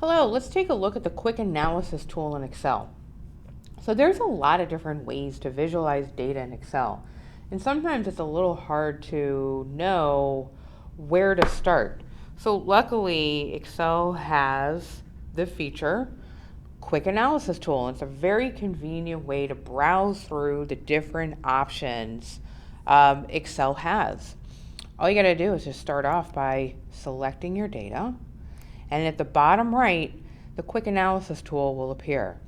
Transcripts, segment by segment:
Hello, let's take a look at the quick analysis tool in Excel. So there's a lot of different ways to visualize data in Excel. And sometimes it's a little hard to know where to start. So luckily, Excel has the feature quick analysis tool. It's a very convenient way to browse through the different options Excel has. All you got to do is just start off by selecting your data, and at the bottom right, the quick analysis tool will appear.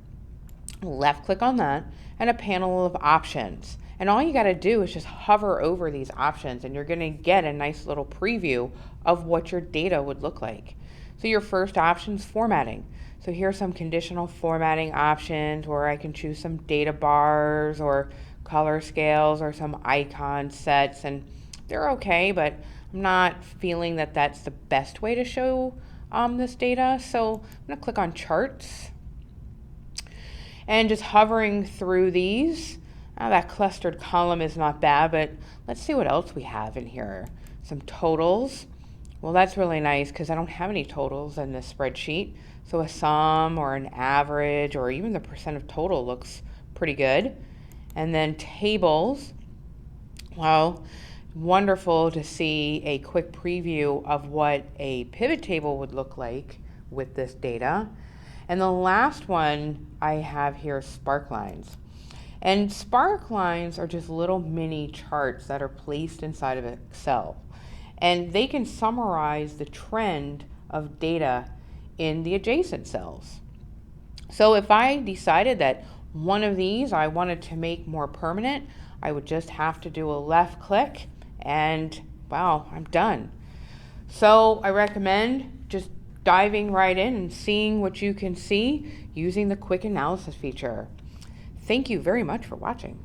Left click on that and a panel of options. And all you got to do is just hover over these options and you're going to get a nice little preview of what your data would look like. So your first option is formatting. So here's some conditional formatting options where I can choose some data bars or color scales or some icon sets, and they're okay, but I'm not feeling that that's the best way to show this data. So I'm going to click on charts and just hovering through these. That clustered column is not bad, but let's see what else we have in here. Some totals. Well, that's really nice because I don't have any totals in this spreadsheet. So a sum or an average or even the percent of total looks pretty good. And then tables. Well, wonderful to see a quick preview of what a pivot table would look like with this data. And the last one I have here is spark lines. And spark lines are just little mini charts that are placed inside of Excel. And they can summarize the trend of data in the adjacent cells. So if I decided that one of these I wanted to make more permanent, I would just have to do a left click and wow, I'm done. So I recommend just diving right in and seeing what you can see using the quick analysis feature. Thank you very much for watching.